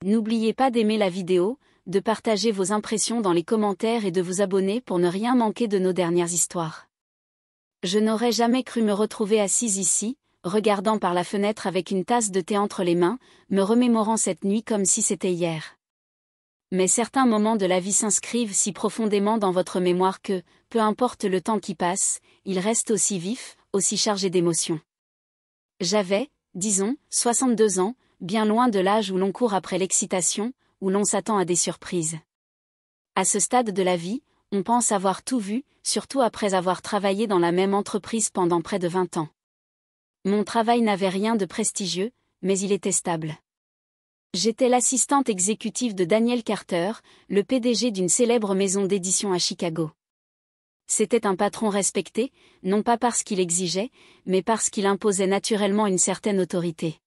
N'oubliez pas d'aimer la vidéo, de partager vos impressions dans les commentaires et de vous abonner pour ne rien manquer de nos dernières histoires. Je n'aurais jamais cru me retrouver assise ici, regardant par la fenêtre avec une tasse de thé entre les mains, me remémorant cette nuit comme si c'était hier. Mais certains moments de la vie s'inscrivent si profondément dans votre mémoire que, peu importe le temps qui passe, ils restent aussi vifs, aussi chargés d'émotions. J'avais, disons, 62 ans, bien loin de l'âge où l'on court après l'excitation, où l'on s'attend à des surprises. À ce stade de la vie, on pense avoir tout vu, surtout après avoir travaillé dans la même entreprise pendant près de 20 ans. Mon travail n'avait rien de prestigieux, mais il était stable. J'étais l'assistante exécutive de Daniel Carter, le PDG d'une célèbre maison d'édition à Chicago. C'était un patron respecté, non pas parce qu'il exigeait, mais parce qu'il imposait naturellement une certaine autorité.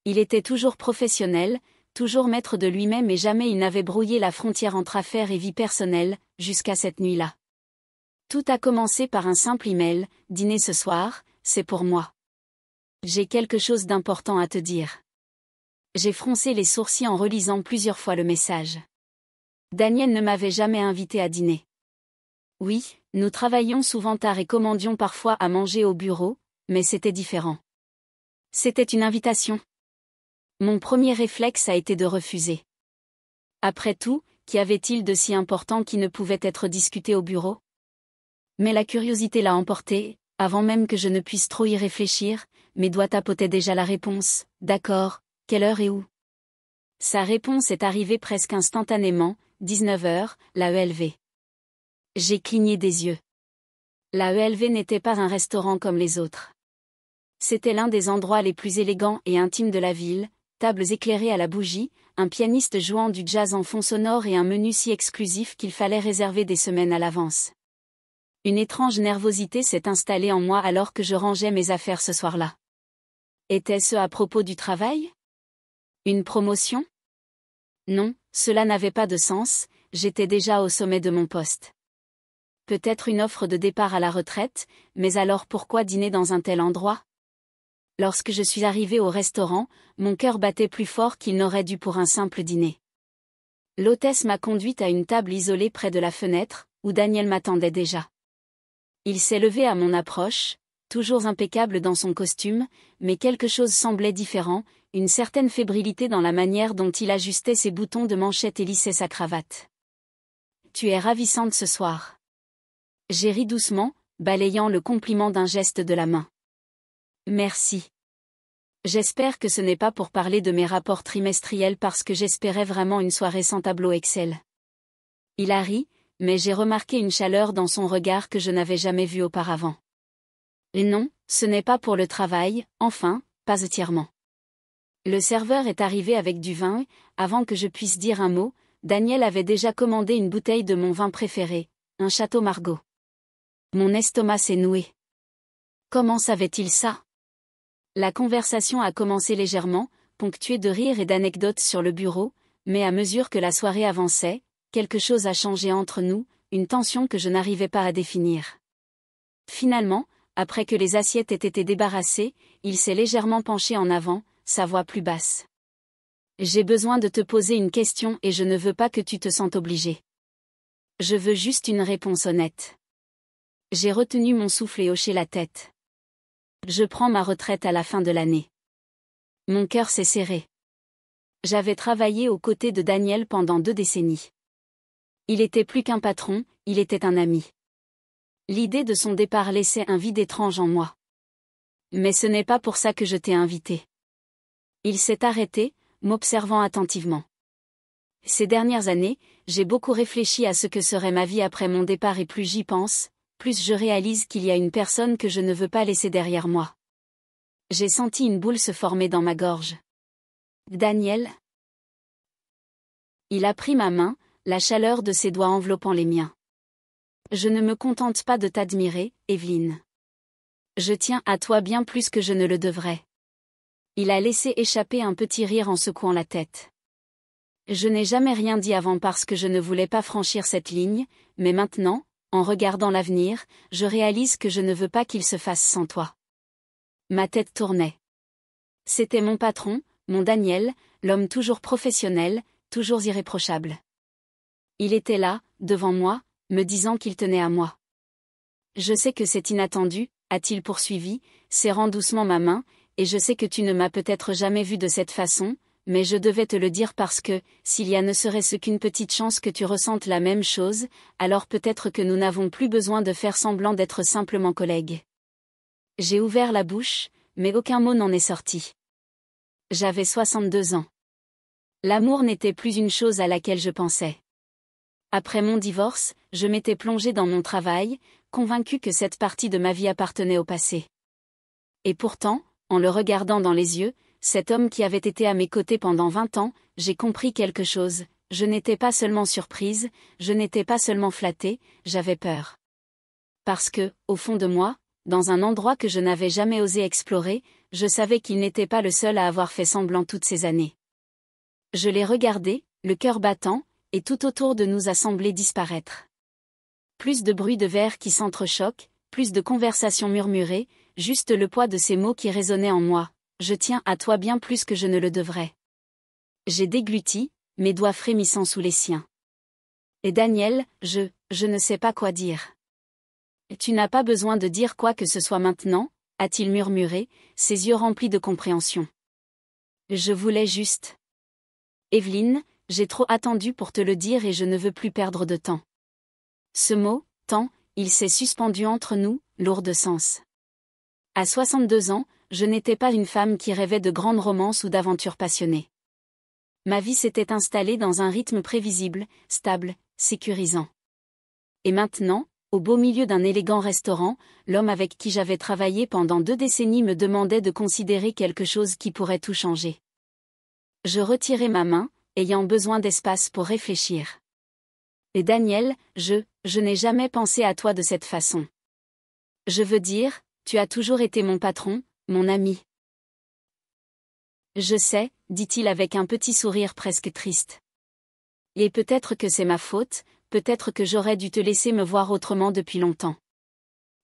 Il était toujours professionnel, toujours maître de lui-même et jamais il n'avait brouillé la frontière entre affaires et vie personnelle, jusqu'à cette nuit-là. Tout a commencé par un simple email, « Dîner ce soir, c'est pour moi. J'ai quelque chose d'important à te dire. » J'ai froncé les sourcils en relisant plusieurs fois le message. Daniel ne m'avait jamais invité à dîner. Oui, nous travaillions souvent tard et commandions parfois à manger au bureau, mais c'était différent. C'était une invitation. Mon premier réflexe a été de refuser. Après tout, qu'y avait-il de si important qui ne pouvait être discuté au bureau? Mais la curiosité l'a emporté, avant même que je ne puisse trop y réfléchir, mes doigts tapotaient déjà la réponse, « D'accord, quelle heure et où ?» Sa réponse est arrivée presque instantanément, 19h, la ELV. J'ai cligné des yeux. La ELV n'était pas un restaurant comme les autres. C'était l'un des endroits les plus élégants et intimes de la ville, tables éclairées à la bougie, un pianiste jouant du jazz en fond sonore et un menu si exclusif qu'il fallait réserver des semaines à l'avance. Une étrange nervosité s'est installée en moi alors que je rangeais mes affaires ce soir-là. Était-ce à propos du travail? Une promotion? Non, cela n'avait pas de sens, j'étais déjà au sommet de mon poste. Peut-être une offre de départ à la retraite, mais alors pourquoi dîner dans un tel endroit? Lorsque je suis arrivée au restaurant, mon cœur battait plus fort qu'il n'aurait dû pour un simple dîner. L'hôtesse m'a conduite à une table isolée près de la fenêtre, où Daniel m'attendait déjà. Il s'est levé à mon approche, toujours impeccable dans son costume, mais quelque chose semblait différent, une certaine fébrilité dans la manière dont il ajustait ses boutons de manchette et lissait sa cravate. « Tu es ravissante ce soir. » J'ai ri doucement, balayant le compliment d'un geste de la main. « Merci. J'espère que ce n'est pas pour parler de mes rapports trimestriels parce que j'espérais vraiment une soirée sans tableau Excel. » Il a ri, mais j'ai remarqué une chaleur dans son regard que je n'avais jamais vue auparavant. Et non, ce n'est pas pour le travail, enfin, pas entièrement. Le serveur est arrivé avec du vin et, avant que je puisse dire un mot, Daniel avait déjà commandé une bouteille de mon vin préféré, un Château Margaux. Mon estomac s'est noué. Comment savait-il ça? La conversation a commencé légèrement, ponctuée de rires et d'anecdotes sur le bureau, mais à mesure que la soirée avançait, quelque chose a changé entre nous, une tension que je n'arrivais pas à définir. Finalement, après que les assiettes aient été débarrassées, il s'est légèrement penché en avant, sa voix plus basse. « J'ai besoin de te poser une question et je ne veux pas que tu te sentes obligé. Je veux juste une réponse honnête. » J'ai retenu mon souffle et hoché la tête. Je prends ma retraite à la fin de l'année. Mon cœur s'est serré. J'avais travaillé aux côtés de Daniel pendant 2 décennies. Il était plus qu'un patron, il était un ami. L'idée de son départ laissait un vide étrange en moi. Mais ce n'est pas pour ça que je t'ai invité. Il s'est arrêté, m'observant attentivement. Ces dernières années, j'ai beaucoup réfléchi à ce que serait ma vie après mon départ et plus j'y pense, plus je réalise qu'il y a une personne que je ne veux pas laisser derrière moi. J'ai senti une boule se former dans ma gorge. Daniel? Il a pris ma main, la chaleur de ses doigts enveloppant les miens. Je ne me contente pas de t'admirer, Evelyne. Je tiens à toi bien plus que je ne le devrais. Il a laissé échapper un petit rire en secouant la tête. Je n'ai jamais rien dit avant parce que je ne voulais pas franchir cette ligne, mais maintenant, en regardant l'avenir, je réalise que je ne veux pas qu'il se fasse sans toi. Ma tête tournait. C'était mon patron, mon Daniel, l'homme toujours professionnel, toujours irréprochable. Il était là, devant moi, me disant qu'il tenait à moi. Je sais que c'est inattendu, a-t-il poursuivi, serrant doucement ma main, et je sais que tu ne m'as peut-être jamais vu de cette façon, mais je devais te le dire parce que, s'il y a ne serait-ce qu'une petite chance que tu ressentes la même chose, alors peut-être que nous n'avons plus besoin de faire semblant d'être simplement collègues. J'ai ouvert la bouche, mais aucun mot n'en est sorti. J'avais 62 ans. L'amour n'était plus une chose à laquelle je pensais. Après mon divorce, je m'étais plongée dans mon travail, convaincue que cette partie de ma vie appartenait au passé. Et pourtant, en le regardant dans les yeux, cet homme qui avait été à mes côtés pendant 20 ans, j'ai compris quelque chose, je n'étais pas seulement surprise, je n'étais pas seulement flattée, j'avais peur. Parce que, au fond de moi, dans un endroit que je n'avais jamais osé explorer, je savais qu'il n'était pas le seul à avoir fait semblant toutes ces années. Je l'ai regardé, le cœur battant, et tout autour de nous a semblé disparaître. Plus de bruit de verre qui s'entrechoquent, plus de conversations murmurées, juste le poids de ces mots qui résonnaient en moi. Je tiens à toi bien plus que je ne le devrais. J'ai dégluti, mes doigts frémissant sous les siens. Et Daniel, je ne sais pas quoi dire. Tu n'as pas besoin de dire quoi que ce soit maintenant, a-t-il murmuré, ses yeux remplis de compréhension. Je voulais juste. Evelyne, j'ai trop attendu pour te le dire et je ne veux plus perdre de temps. Ce mot, temps, il s'est suspendu entre nous, lourd de sens. À 62 ans, je n'étais pas une femme qui rêvait de grandes romances ou d'aventures passionnées. Ma vie s'était installée dans un rythme prévisible, stable, sécurisant. Et maintenant, au beau milieu d'un élégant restaurant, l'homme avec qui j'avais travaillé pendant 2 décennies me demandait de considérer quelque chose qui pourrait tout changer. Je retirai ma main, ayant besoin d'espace pour réfléchir. Et Daniel, je n'ai jamais pensé à toi de cette façon. Je veux dire, tu as toujours été mon patron, mon ami. Je sais, dit-il avec un petit sourire presque triste. Et peut-être que c'est ma faute, peut-être que j'aurais dû te laisser me voir autrement depuis longtemps.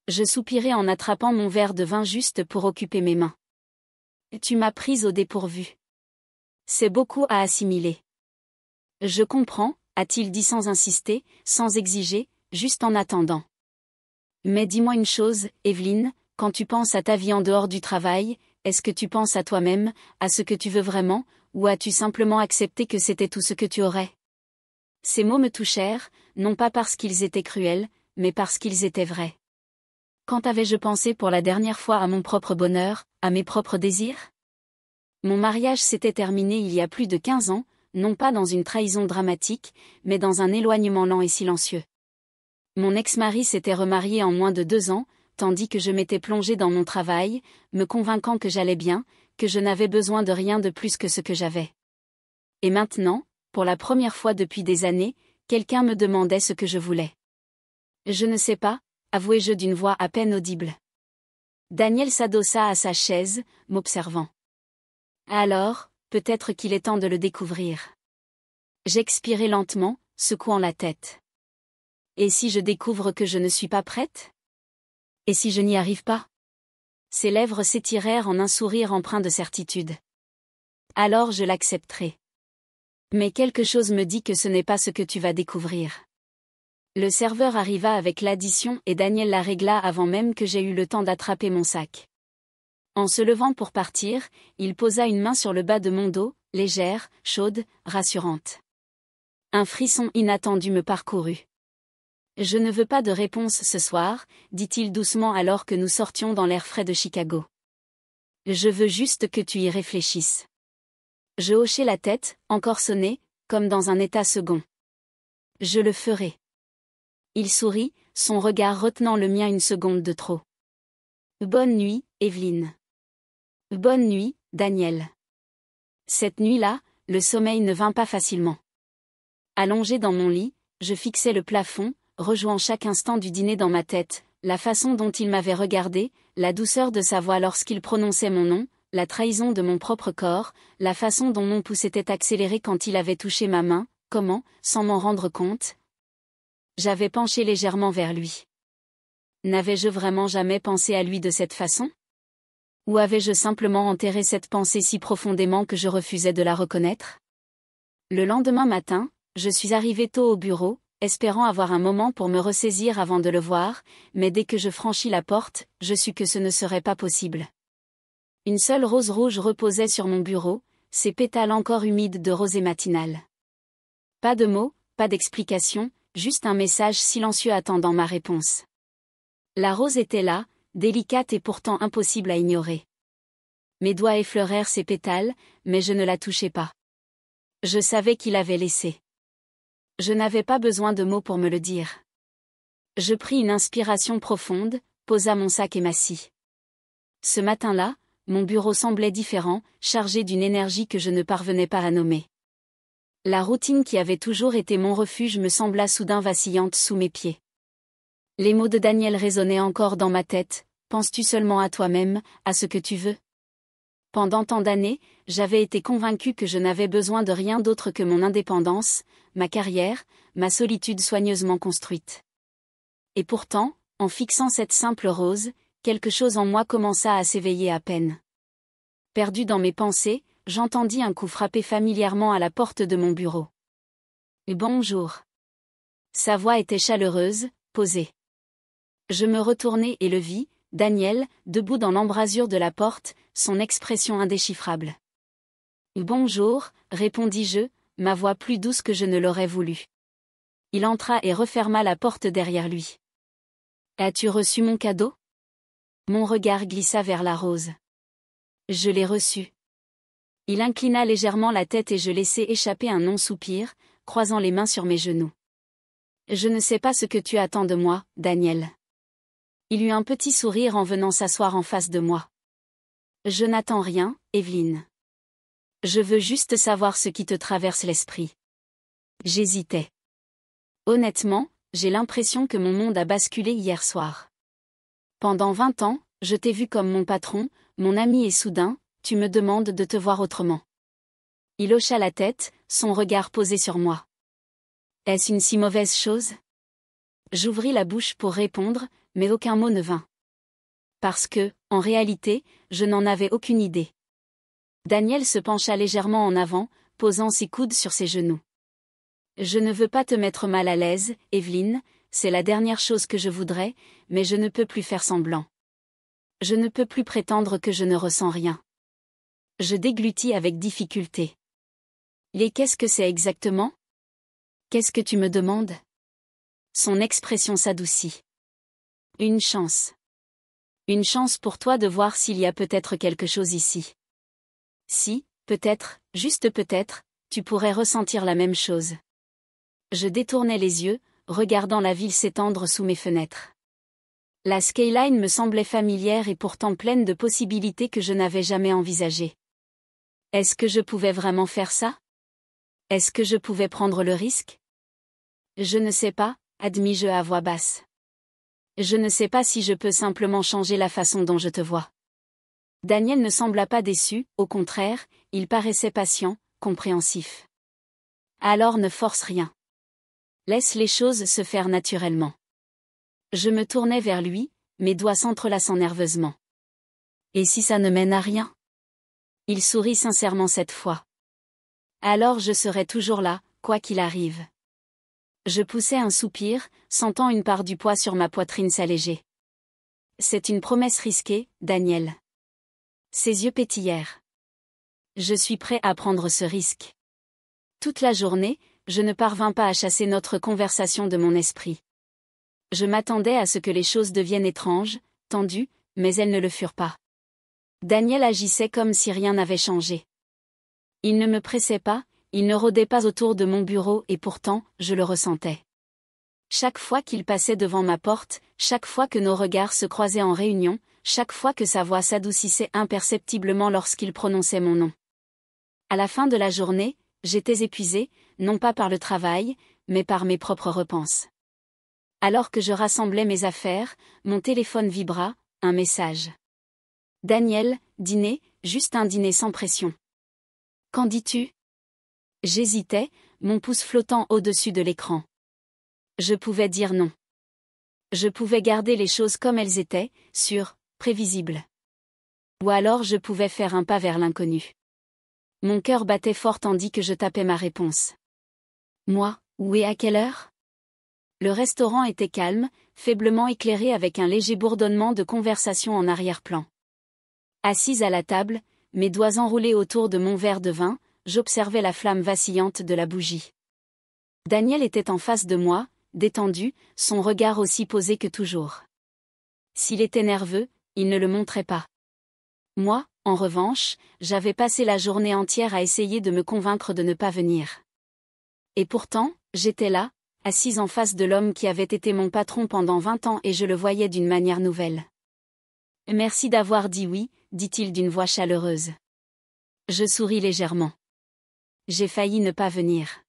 Je soupirai en attrapant mon verre de vin juste pour occuper mes mains. Tu m'as prise au dépourvu. C'est beaucoup à assimiler. Je comprends, a-t-il dit sans insister, sans exiger, juste en attendant. Mais dis-moi une chose, Evelyne, quand tu penses à ta vie en dehors du travail, est-ce que tu penses à toi-même, à ce que tu veux vraiment, ou as-tu simplement accepté que c'était tout ce que tu aurais? Ces mots me touchèrent, non pas parce qu'ils étaient cruels, mais parce qu'ils étaient vrais. Quand avais-je pensé pour la dernière fois à mon propre bonheur, à mes propres désirs? Mon mariage s'était terminé il y a plus de 15 ans, non pas dans une trahison dramatique, mais dans un éloignement lent et silencieux. Mon ex-mari s'était remarié en moins de 2 ans, tandis que je m'étais plongée dans mon travail, me convainquant que j'allais bien, que je n'avais besoin de rien de plus que ce que j'avais. Et maintenant, pour la première fois depuis des années, quelqu'un me demandait ce que je voulais. Je ne sais pas, avouai-je d'une voix à peine audible. Daniel s'adossa à sa chaise, m'observant. Alors, peut-être qu'il est temps de le découvrir. J'expirai lentement, secouant la tête. Et si je découvre que je ne suis pas prête? Et si je n'y arrive pas? Ses lèvres s'étirèrent en un sourire empreint de certitude. Alors je l'accepterai. Mais quelque chose me dit que ce n'est pas ce que tu vas découvrir. Le serveur arriva avec l'addition et Daniel la régla avant même que j'aie eu le temps d'attraper mon sac. En se levant pour partir, il posa une main sur le bas de mon dos, légère, chaude, rassurante. Un frisson inattendu me parcourut. Je ne veux pas de réponse ce soir, dit-il doucement alors que nous sortions dans l'air frais de Chicago. Je veux juste que tu y réfléchisses. Je hochai la tête, encore sonnée, comme dans un état second. Je le ferai. Il sourit, son regard retenant le mien une seconde de trop. Bonne nuit, Evelyne. Bonne nuit, Daniel. Cette nuit-là, le sommeil ne vint pas facilement. Allongé dans mon lit, je fixais le plafond, rejouant chaque instant du dîner dans ma tête, la façon dont il m'avait regardé, la douceur de sa voix lorsqu'il prononçait mon nom, la trahison de mon propre corps, la façon dont mon pouce était accéléré quand il avait touché ma main, comment, sans m'en rendre compte, j'avais penché légèrement vers lui. N'avais-je vraiment jamais pensé à lui de cette façon? Ou avais-je simplement enterré cette pensée si profondément que je refusais de la reconnaître? Le lendemain matin, je suis arrivée tôt au bureau, espérant avoir un moment pour me ressaisir avant de le voir, mais dès que je franchis la porte, je sus que ce ne serait pas possible. Une seule rose rouge reposait sur mon bureau, ses pétales encore humides de rosée matinale. Pas de mots, pas d'explication, juste un message silencieux attendant ma réponse. La rose était là, délicate et pourtant impossible à ignorer. Mes doigts effleurèrent ses pétales, mais je ne la touchai pas. Je savais qu'il avait laissé. Je n'avais pas besoin de mots pour me le dire. Je pris une inspiration profonde, posa mon sac et m'assis. Ce matin-là, mon bureau semblait différent, chargé d'une énergie que je ne parvenais pas à nommer. La routine qui avait toujours été mon refuge me sembla soudain vacillante sous mes pieds. Les mots de Daniel résonnaient encore dans ma tête. Penses-tu seulement à toi-même, à ce que tu veux? Pendant tant d'années, j'avais été convaincue que je n'avais besoin de rien d'autre que mon indépendance, ma carrière, ma solitude soigneusement construite. Et pourtant, en fixant cette simple rose, quelque chose en moi commença à s'éveiller à peine. Perdu dans mes pensées, j'entendis un coup frapper familièrement à la porte de mon bureau. « Bonjour. » Sa voix était chaleureuse, posée. Je me retournai et le vis, Daniel, debout dans l'embrasure de la porte, son expression indéchiffrable. « Bonjour, » répondis-je, ma voix plus douce que je ne l'aurais voulu. Il entra et referma la porte derrière lui. « As-tu reçu mon cadeau? » Mon regard glissa vers la rose. « Je l'ai reçu. » Il inclina légèrement la tête et je laissai échapper un long soupir, croisant les mains sur mes genoux. « Je ne sais pas ce que tu attends de moi, Daniel. » Il eut un petit sourire en venant s'asseoir en face de moi. « Je n'attends rien, Evelyne. Je veux juste savoir ce qui te traverse l'esprit. » J'hésitais. Honnêtement, j'ai l'impression que mon monde a basculé hier soir. Pendant 20 ans, je t'ai vu comme mon patron, mon ami et soudain, tu me demandes de te voir autrement. Il hocha la tête, son regard posé sur moi. Est-ce une si mauvaise chose? J'ouvris la bouche pour répondre, mais aucun mot ne vint. Parce que, en réalité, je n'en avais aucune idée. Daniel se pencha légèrement en avant, posant ses coudes sur ses genoux. Je ne veux pas te mettre mal à l'aise, Evelyne, c'est la dernière chose que je voudrais, mais je ne peux plus faire semblant. Je ne peux plus prétendre que je ne ressens rien. Je déglutis avec difficulté. Et qu'est-ce que c'est exactement? Qu'est-ce que tu me demandes? Son expression s'adoucit. Une chance. Une chance pour toi de voir s'il y a peut-être quelque chose ici. Si, peut-être, juste peut-être, tu pourrais ressentir la même chose. Je détournai les yeux, regardant la ville s'étendre sous mes fenêtres. La skyline me semblait familière et pourtant pleine de possibilités que je n'avais jamais envisagées. Est-ce que je pouvais vraiment faire ça? Est-ce que je pouvais prendre le risque? Je ne sais pas, admis-je à voix basse. Je ne sais pas si je peux simplement changer la façon dont je te vois. Daniel ne sembla pas déçu, au contraire, il paraissait patient, compréhensif. Alors ne force rien. Laisse les choses se faire naturellement. Je me tournai vers lui, mes doigts s'entrelaçant nerveusement. Et si ça ne mène à rien? Il sourit sincèrement cette fois. Alors je serai toujours là, quoi qu'il arrive. Je poussai un soupir, sentant une part du poids sur ma poitrine s'alléger. C'est une promesse risquée, Daniel. Ses yeux pétillèrent. Je suis prêt à prendre ce risque. Toute la journée, je ne parvins pas à chasser notre conversation de mon esprit. Je m'attendais à ce que les choses deviennent étranges, tendues, mais elles ne le furent pas. Daniel agissait comme si rien n'avait changé. Il ne me pressait pas, il ne rôdait pas autour de mon bureau et pourtant, je le ressentais. Chaque fois qu'il passait devant ma porte, chaque fois que nos regards se croisaient en réunion, chaque fois que sa voix s'adoucissait imperceptiblement lorsqu'il prononçait mon nom. À la fin de la journée, j'étais épuisée, non pas par le travail, mais par mes propres repenses. Alors que je rassemblais mes affaires, mon téléphone vibra, un message. Daniel, dîner, juste un dîner sans pression. Qu'en dis-tu? J'hésitais, mon pouce flottant au-dessus de l'écran. Je pouvais dire non. Je pouvais garder les choses comme elles étaient, sûres, prévisibles. Ou alors je pouvais faire un pas vers l'inconnu. Mon cœur battait fort tandis que je tapais ma réponse. Moi, où et à quelle heure? Le restaurant était calme, faiblement éclairé avec un léger bourdonnement de conversation en arrière-plan. Assise à la table, mes doigts enroulés autour de mon verre de vin, j'observais la flamme vacillante de la bougie. Daniel était en face de moi, détendu, son regard aussi posé que toujours. S'il était nerveux, il ne le montrait pas. Moi, en revanche, j'avais passé la journée entière à essayer de me convaincre de ne pas venir. Et pourtant, j'étais là, assise en face de l'homme qui avait été mon patron pendant 20 ans et je le voyais d'une manière nouvelle. « Merci d'avoir dit oui », dit-il d'une voix chaleureuse. Je souris légèrement. J'ai failli ne pas venir.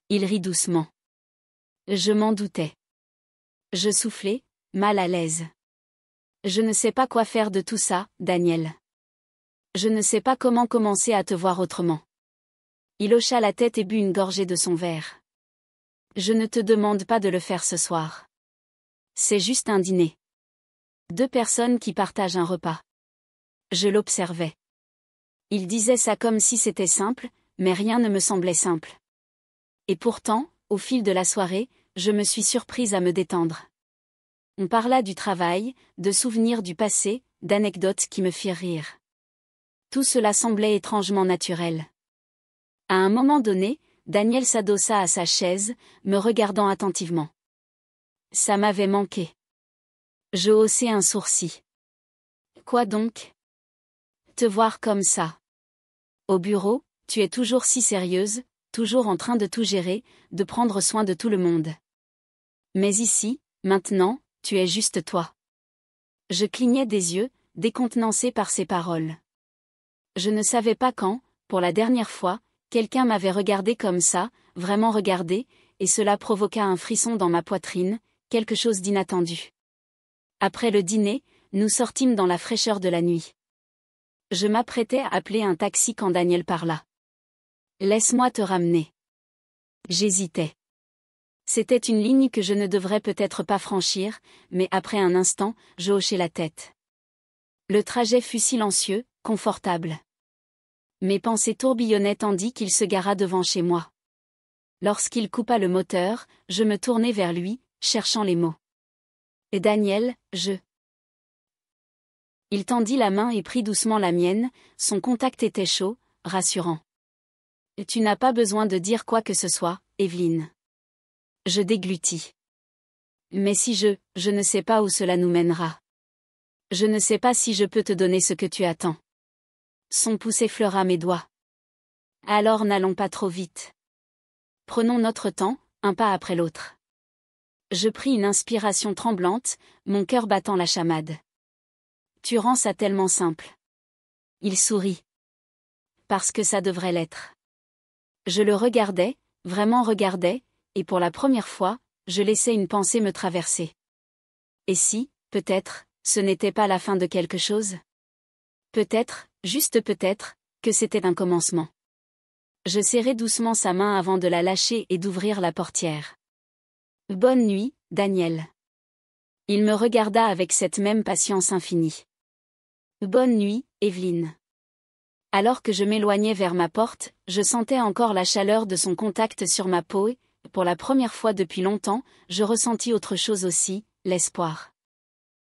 Il rit doucement. Je m'en doutais. Je soufflai, mal à l'aise. Je ne sais pas quoi faire de tout ça, Daniel. Je ne sais pas comment commencer à te voir autrement. Il hocha la tête et but une gorgée de son verre. Je ne te demande pas de le faire ce soir. C'est juste un dîner. 2 personnes qui partagent un repas. Je l'observais. Il disait ça comme si c'était simple, mais rien ne me semblait simple. Et pourtant, au fil de la soirée, je me suis surprise à me détendre. On parla du travail, de souvenirs du passé, d'anecdotes qui me firent rire. Tout cela semblait étrangement naturel. À un moment donné, Daniel s'adossa à sa chaise, me regardant attentivement. Ça m'avait manqué. Je haussai un sourcil. Quoi donc? Te voir comme ça. Au bureau, tu es toujours si sérieuse, toujours en train de tout gérer, de prendre soin de tout le monde. Mais ici, maintenant, tu es juste toi. Je clignais des yeux, décontenancé par ces paroles. Je ne savais pas quand, pour la dernière fois, quelqu'un m'avait regardé comme ça, vraiment regardé, et cela provoqua un frisson dans ma poitrine, quelque chose d'inattendu. Après le dîner, nous sortîmes dans la fraîcheur de la nuit. Je m'apprêtais à appeler un taxi quand Daniel parla. Laisse-moi te ramener. J'hésitais. C'était une ligne que je ne devrais peut-être pas franchir, mais après un instant, je hochai la tête. Le trajet fut silencieux, confortable. Mes pensées tourbillonnaient tandis qu'il se gara devant chez moi. Lorsqu'il coupa le moteur, je me tournai vers lui, cherchant les mots. Et Daniel, Il tendit la main et prit doucement la mienne, son contact était chaud, rassurant. Tu n'as pas besoin de dire quoi que ce soit, Evelyne. Je déglutis. Mais si je ne sais pas où cela nous mènera. Je ne sais pas si je peux te donner ce que tu attends. Son pouce effleura mes doigts. Alors n'allons pas trop vite. Prenons notre temps, un pas après l'autre. Je pris une inspiration tremblante, mon cœur battant la chamade. Tu rends ça tellement simple. Il sourit. Parce que ça devrait l'être. Je le regardais, vraiment regardais, et pour la première fois, je laissais une pensée me traverser. Et si, peut-être, ce n'était pas la fin de quelque chose? Peut-être, juste peut-être, que c'était un commencement. Je serrai doucement sa main avant de la lâcher et d'ouvrir la portière. Bonne nuit, Daniel. Il me regarda avec cette même patience infinie. Bonne nuit, Evelyne. Alors que je m'éloignais vers ma porte, je sentais encore la chaleur de son contact sur ma peau et, pour la première fois depuis longtemps, je ressentis autre chose aussi, l'espoir.